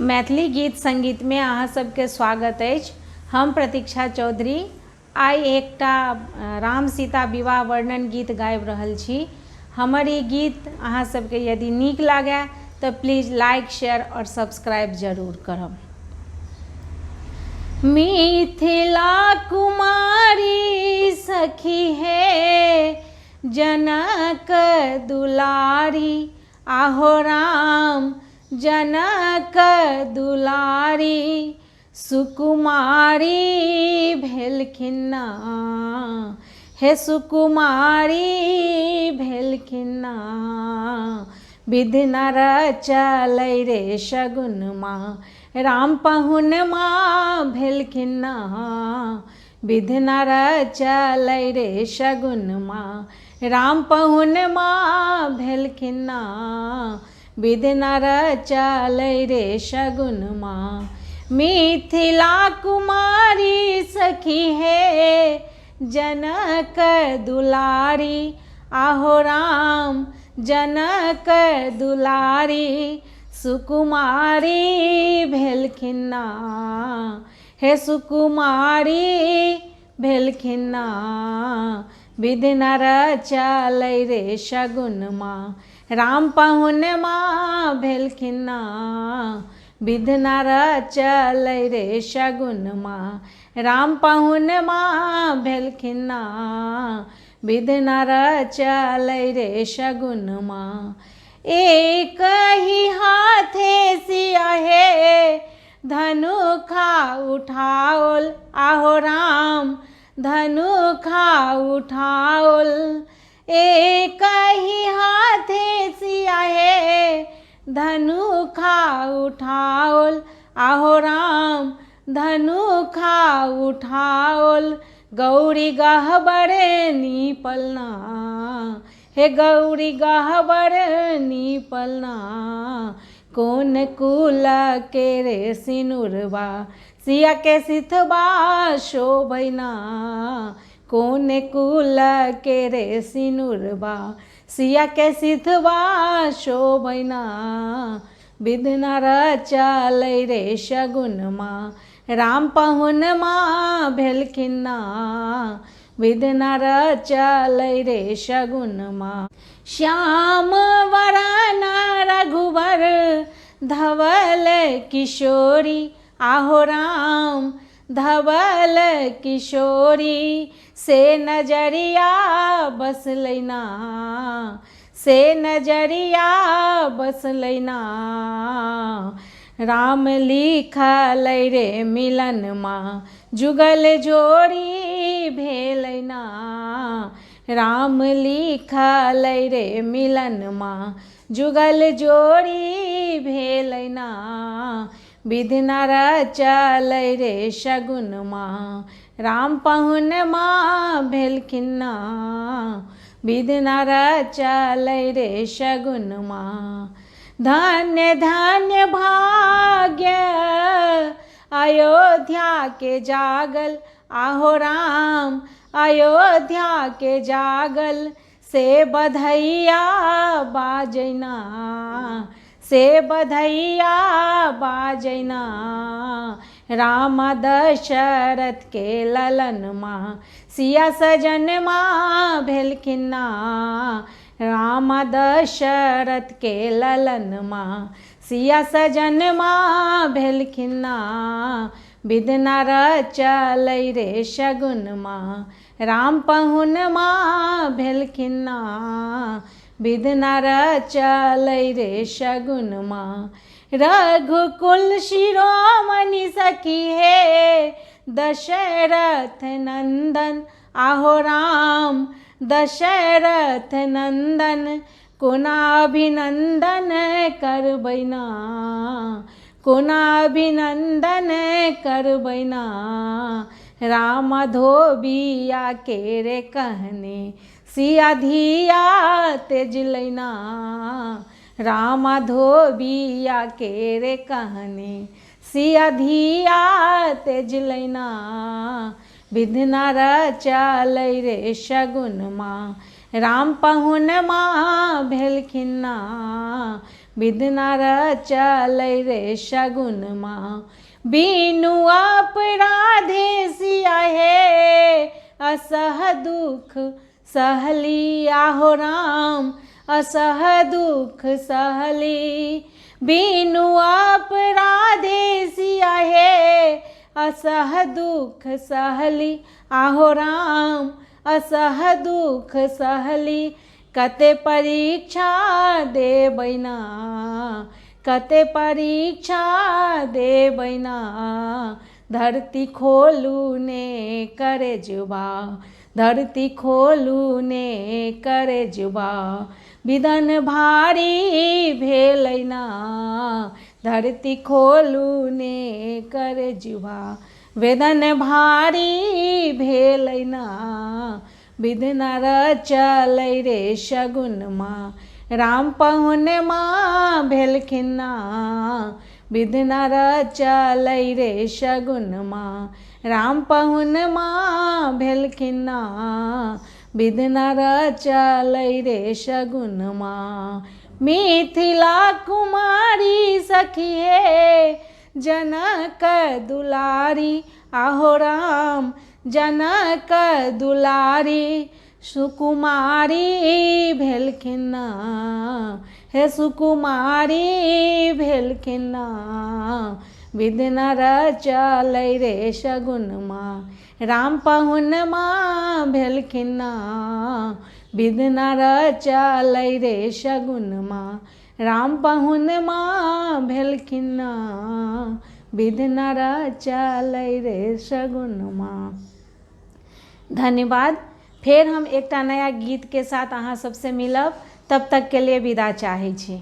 मैथिली गीत संगीत में अहाँ सबके स्वागत अछि। हम प्रतीक्षा चौधरी आइ एकटा राम सीता विवाह वर्णन गीत गाबि रहल छी। हमर ई गीत अहाँ सबके यदि नीक लागय तऽ प्लीज लाइक शेयर और सब्सक्राइब जरूर करब। मिथिला कुमारी सखी है जनक दुलारी, आहो राम जनक दुलारी, सुकुमारी भेलखिन ना, हे सुकुमारी भेलखिन ना। विधि न रचलै रे शगुनमा, राम पहुनमा भेलखिन ना। विधि न रचलै रे शगुनमा, राम पहुनमा भेलखिन ना। विधि न रचलै रे शगुनमा। मिथिला कुमारी सखी है जनक दुलारी, आहो राम जनक दुलारी, सुकुमारी भेलखिन ना, हे सुकुमारी भेलखिन ना। विधि न रचलै रे शगुनमा, राम पहुनमा भेलखिन ना। विधि न रचलै रे शगुनमा, राम पहुनमा भेलखिन ना। विधि न रचलै रे शगुनमा। एक ही हाथे सिया हे धनुखा उठाओल, आहो राम धनुखा उठाओल। एक ही हाथे सिया हे धनुखा उठाओल, आहो राम धनुखा उठाओल। गौरी गहबर नीपलना, हे गौरी गहबर नीपलना। कौन कुल के रे सिनुरबा, सिया के सिथबा शोभैना। कौन कुल के रे सिनुरबा, सिया के सिथबा शोभैना। विधि न रचलै रे शगुनमा, राम पहुनमा भेलखिन ना। विधि न रचलै रे शगुनमा। श्याम वरण रघुवर धवल किशोरी, आहो राम धवल किशोरी। से नजरिया बसलै ना, से नजरिया बसलै ना। राम लिखलै रे मिलनमा, जुगल जोड़ी भेलै ना। राम लिखलै रे मिलनमा, जुगल जोड़ी भेलै ना। विधि न रचलै रे शगुनमा, राम पहुनमा भेलखिन ना। विधि न रचलै रे शगुनमा। धन्य धन्य भाग्य अयोध्या के जागल, आहो राम अयोध्या के जागल। से बधैया बाजैना, से बधैया बाजैना। राम दशरथ के ललनमा, सिया सजनमा भेलखिन ना। राम दशरथ के ललनमा, सिया सजनमा भेलखिन ना। विधि न रचलै रे शगुनमा, राम पहुनमा भेलखिन ना। विधि न रचलै रे शगुनमा। रघुकुल शिरोमणि सखी है दशरथ नंदन, आहो राम दशरथ नंदन। कोना अभिनंदन करबैना, कोना अभिनंदन करबैना। राम धोबिया के रे कहने, सिया धिया तेजलै ना। राम धोबिया के रे कहने, सिया धिया तेजलै ना। विधि न रचलै रे शगुनमा, राम पहुनमा भेलखिन ना। विधना रचलै रे शगुनमा। बिनु अपराधे सिया हे असह दुख सहली आहो राम, असह दुख सहली। बिनु अपराधे सिया हे असह दुख सहली आहो राम, असह दुख सहली। कते परीक्षा देबैना, कते परीक्षा देबैना, धरती खोलू ने करे जुबा, धरती खोलू ने करे जुबा। विधन भारी भेलैना, धरती खोलू ने करे जुबा। वेदन भारी भेलैना, विधना रचलै रे शगुनमा। राम पहुनमा भेलखिन ना, विधना रचलै रे शगुनमा। राम पहुनमा भेलखिन ना, विधना रचलै रे शगुनमा। मिथिला कुमारी सखी हे जनक दुलारी आहो राम, जनक दुलारी। सुकुमारी भेलखिन ना, हे सुकुमारी भेलखिन ना, विधना रचलै रे शगुनमा। राम पहुनमा भेलखिन ना, विधना रचलै रे शगुनमा। राम पहुनमा भेलखिन ना, विधना रचलै रे शगुनमा। धन्यवाद। फेर हम एकटा नया गीत के साथ अहाँ सबसे मिलब, तब तक के लिए विदा चाहै छी।